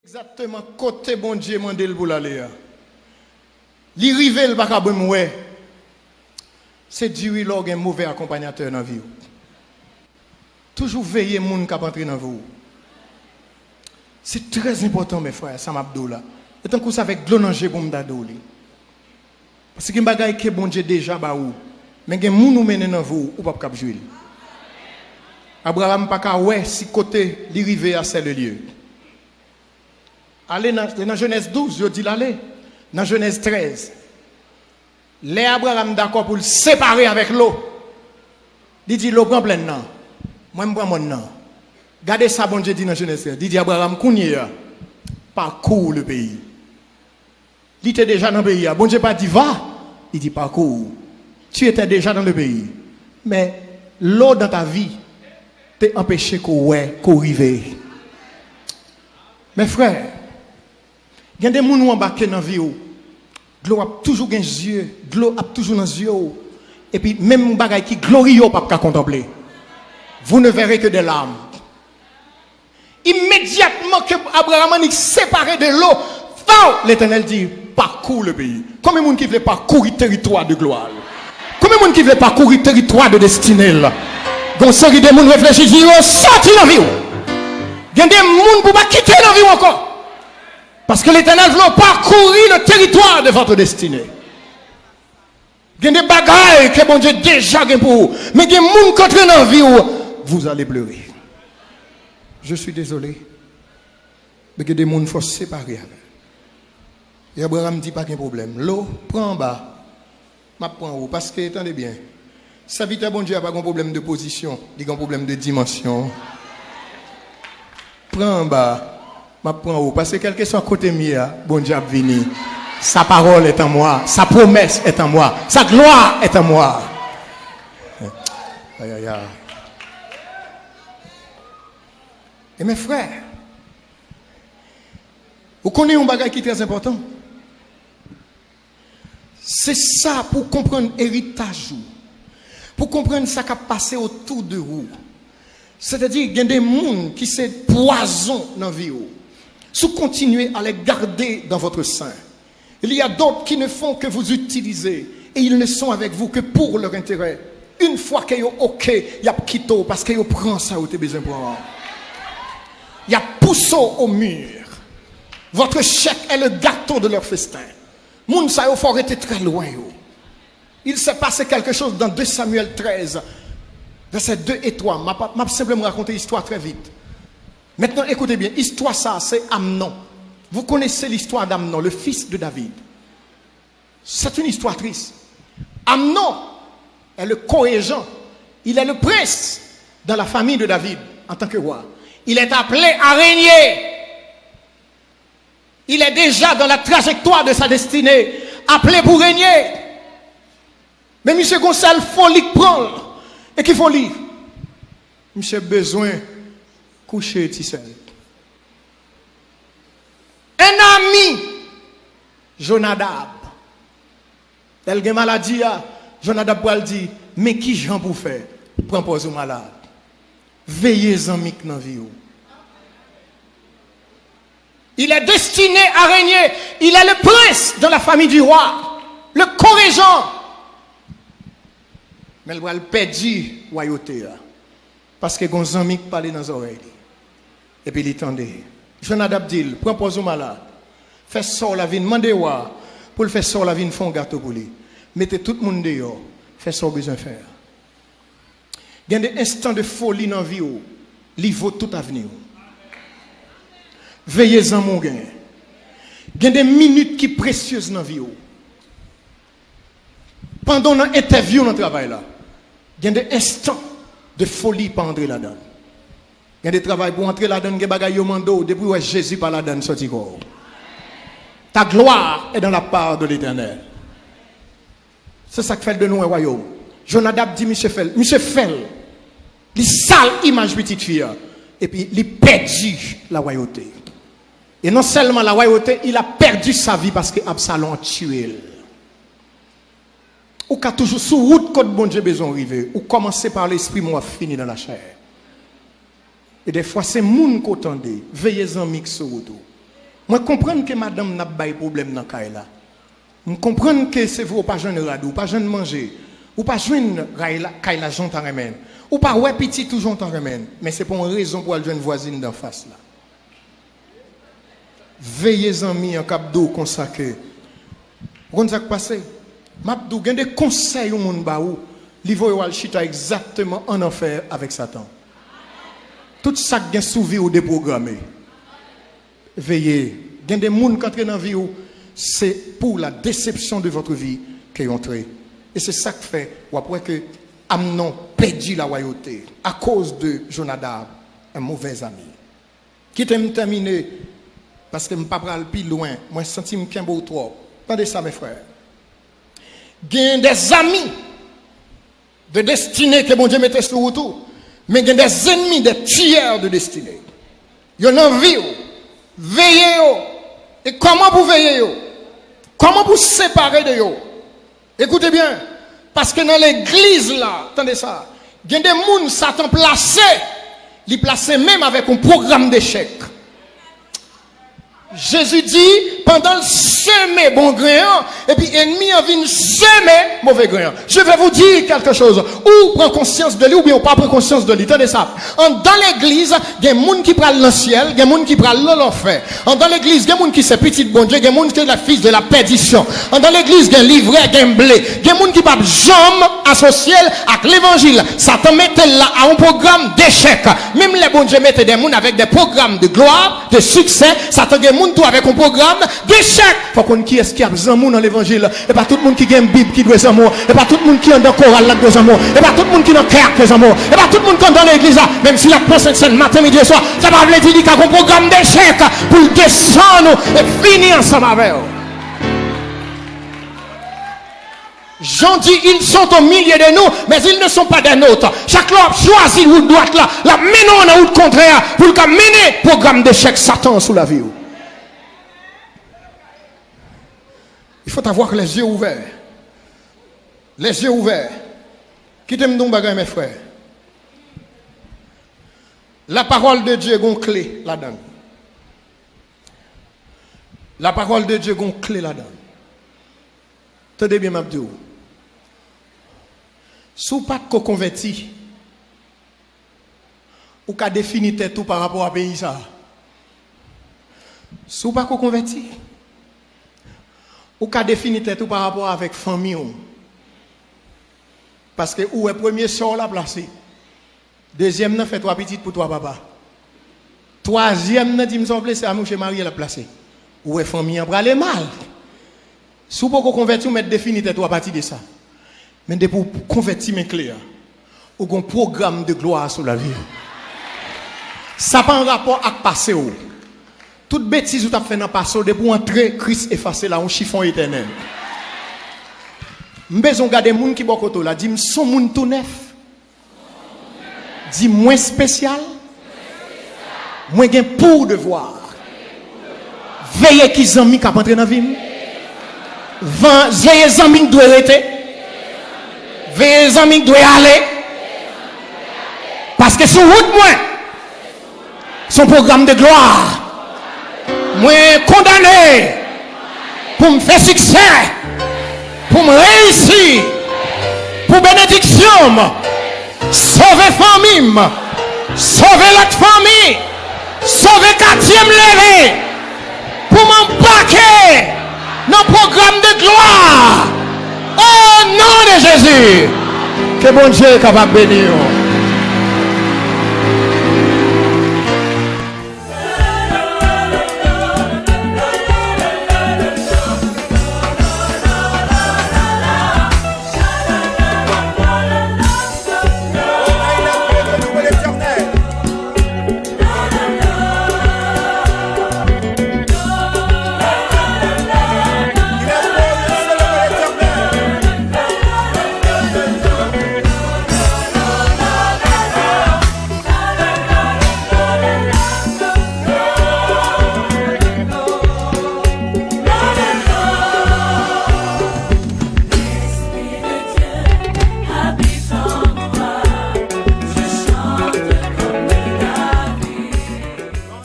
Exactement côté bon Dieu mandel pour l'aller. Li rive le baka bon ouais. C'est Dieu log un mauvais accompagnateur dans vie. Toujours veiller moun k'ap entrer dans vous. C'est très important mes frères, ça m'abdou là. Et tant que ça avec glonangé pour m'dadou li. Parce que bagay que bon Dieu déjà ba ou. Mais gen moun ou mène dans vous ou pas cap jouer. Abraham pas ka ouais si côté li rive à le lieu. Allez dans Genèse 12, je dis l'aller. Dans Genèse 13. Les Abraham d'accord pour le séparer avec l'eau. Il dit l'eau prend plein non. Moi je prends mon nom. Regardez ça bon Dieu dit dans Genèse 13. Il dit Abraham kounye parcours le pays. Il était déjà dans le pays. Bon Dieu pas dit va, il dit parcours. Tu étais déjà dans le pays. Mais l'eau dans ta vie t'a empêché qu'on rive. Mes frères, il y a des gens qui embarqués dans la vie. De l'eau a toujours des yeux. De l'eau a toujours dans les yeux. Et puis, même les choses qui glorieux, pas qu'à contempler. Vous ne verrez que des larmes. Immédiatement que Abraham est séparé de l'eau, l'Éternel dit parcours le pays. Combien de gens qui veulent parcourir le territoire de gloire? Combien de gens qui veulent parcourir le territoire de destinée? Donc, ceux qui réfléchissent, ils vont sortir dans la vie. Il y a des gens qui ne peuvent pas quitter la vie encore. Parce que l'Éternel veut parcourir le territoire de votre destinée. Il y a des bagailles que bon Dieu déjà pour vous. Mais il y a des gens qui entrent dans la vie où vous allez pleurer. Je suis désolé. Mais il y a des gens qu'il faut se séparer. Et Abraham dit pas qu'il y a un problème. L'eau, prends en bas. Je prends en haut. Parce que, attendez bien, sa vie, bon Dieu n'a pas un problème de position. Il y a un problème de dimension. Prends en bas. Je prends en haut. Parce que quel que soit côté mien, bon Dieu a venu. Sa parole est en moi. Sa promesse est en moi. Sa gloire est en moi. Aïe, aïe, aïe. Et mes frères, vous connaissez un bagage qui est très important. C'est ça pour comprendre l'héritage. Pour comprendre ce qui a passé autour de vous. C'est-à-dire qu'il y a des gens qui sont poison dans la vie. Si vous continuez à les garder dans votre sein, il y a d'autres qui ne font que vous utiliser. Et ils ne sont avec vous que pour leur intérêt. Une fois qu'ils sont OK, il y a quitté parce qu'ils prennent ça où vous avez besoin de prendre. Il y a poussé au mur. Votre chèque est le gâteau de leur festin. Moun sa yo faut être très loin. Il s'est passé quelque chose dans 2 Samuel 13, versets 2 et 3. Je vais simplement raconter l'histoire très vite. Maintenant, écoutez bien. L'histoire, ça, c'est Amnon. Vous connaissez l'histoire d'Amnon, le fils de David. C'est une histoire triste. Amnon est le co-régent. Il est le prince dans la famille de David en tant que roi. Il est appelé à régner. Il est déjà dans la trajectoire de sa destinée, appelé pour régner. Mais M. Gonçalves, il faut lui prendre. Et qu'il faut lire. M. besoin de coucher Tissel. Un ami, Jonadab. Elle a une maladie, Jonadab pour dire, mais qui j'en pour faire? Prends pas au malade. Veillez en mic dans la vie. Il est destiné à régner. Il est le prince de la famille du roi. Le co-régent. Mais il va le perdre la royauté. Parce que Gonzamik parlait dans les oreilles. Et puis il tendait. Jonadab dit, prends pas au malade. Fais sort la vie, demandez pour le faire sort la vie, font un gâteau pour lui. Mettez tout le monde dehors. Fais ce besoin de faire. Il y a des instants de folie dans la vie. Il vaut tout avenir. Veillez-en mon gain. Il y a des minutes qui sont précieuses dans la vie. Pendant l'interview dans le travail là, il y a des instants de folie pour entrer là-dedans. Il y a des travail pour entrer là-dedans, il y a des bagailles au mando, depuis où Jésus par là-dedans sorti corps. Ta gloire est dans la part de l'Éternel. C'est ça qui fait de nous un royaume. Jonadab dit, Monsieur Fel, les sales images petite fille, et puis il perdu la royauté. Et non seulement la royauté, il a perdu sa vie parce que Absalom a tué. Ou qu'a toujours sous route quand bon Dieu besoin arriver, ou commencer par l'esprit, moi fini dans la chair. Et des fois c'est moun qu'attendez, veillez en mix sur route. Moi comprends que madame n'a pas de problème dans le là. Je comprends que c'est vous pas jeune radou, pas jeune manger, ou pas jeune kaila jontan remène, ou pas ouais petit tout jontan remène, mais c'est pour une raison pour aller jeune voisine d'en face là. Veillez amis en cap d'eau consacré. Vous savez ce qui passe? Mabdou gen des conseils au monde ba ou, li voyo al chita exactement en enfer avec Satan. Tout ça qui est souvi ou déprogrammé. Veillez. Il y a des gens qui entrent dans la vie, c'est pour la déception de votre vie qu'ils entrent. Et c'est ça qui fait, ou après que Amnon perdit la royauté à cause de Jonadab, un mauvais ami. Qui t'aime terminer, parce que je ne peux pas aller plus loin, moi je sens que je suis un peu trop. Attendez ça, mes frères. Il y a des amis de destinée que mon Dieu mettait sur autour. Mais il y a des ennemis, des tueurs de destinée. Il y a une envie. Veillez. Et comment vous veillez? Comment vous séparer de eux? Écoutez bien. Parce que dans l'église là, attendez ça, il y a des gens Satan placé. Il placé même avec un programme d'échec. Jésus dit, pendant le semer bon grain, et puis ennemi a venu semer mauvais grain. Je vais vous dire quelque chose. Ou prend conscience de lui, ou bien pas prend conscience de lui. Tenez ça. Dans l'église, il y a des gens qui prennent le ciel, il y a des gens qui prennent l'enfer. Dans l'église, il y a des gens qui sont petits bon Dieu, il y a des gens qui sont la fils de la perdition. Dans l'église, il y a un livret, il y a un blé. Il y a des gens qui ne peuvent jamais associer avec l'évangile. Satan mettait là à un programme d'échec. Même les bon Dieu mettaient des gens avec des programmes de gloire, de succès. Satan des gens tout avec un programme d'échec. Faut qu'on qui est-ce qui a besoin dans l'évangile. Et pas tout le monde qui a une Bible qui doit s'amour. Et pas tout le monde qui est dans le choral là qui doit s'amour. Et pas tout le monde qui est dans le cœur qui doit s'amour. Et pas tout le monde qui est dans l'église là. Même si la pensée de matin, midi et soir, ça va vous dire qu'il y a un programme d'échec pour descendre et finir ensemble avec eux. Jean dit, ils sont au milieu de nous, mais ils ne sont pas des nôtres. Chaque loi choisit où doit là. La menons dans le contraire pour le mener programme d'échec Satan sous la vie. Il faut avoir les yeux ouverts. Les yeux ouverts. Qui t'aime donc bagay mes frères? La parole de Dieu a une clé là-dedans. La parole de Dieu a une clé là-dedans. Tenez bien, Mabdou. Si vous n'êtes pas converti, ou qu'à définir tout par rapport à pays ça. Si vous n'êtes pas converti, ou qu'à définir tout par rapport avec famille. Parce que où est premier sort la placé. Deuxième n'a fait trois petites pour toi papa. Troisième n'a dit me semble c'est à mon chez Marie la placé. Où est famille en bralé mal. Si vous pouvez convertir, vous mettez définir tout à partir de ça. Mais pour convertir mes clairs, ou un programme de gloire sur la vie. Ça n'a pas un rapport avec le passé. Toute bêtise que tu as fait dans le passé, pour entrer, Christ effacé là, un chiffon éternel. Je vais regarder les gens qui sont côté là, dis son monde tout neuf. Dis moins spécial. Moins gain pour devoir. Veillez qui zami qui a entré dans la vie. Veillez zami qui doit arrêter. Veillez zami qui doit aller. Parce que sur route moi, son programme de gloire. Moi condamné pour me faire succès, pour me réussir, pour bénédiction, sauver famille, sauver l'autre famille, sauver quatrième levé, pour m'embarquer dans le programme de gloire. Au nom de Jésus, que bon Dieu est capable de bénir.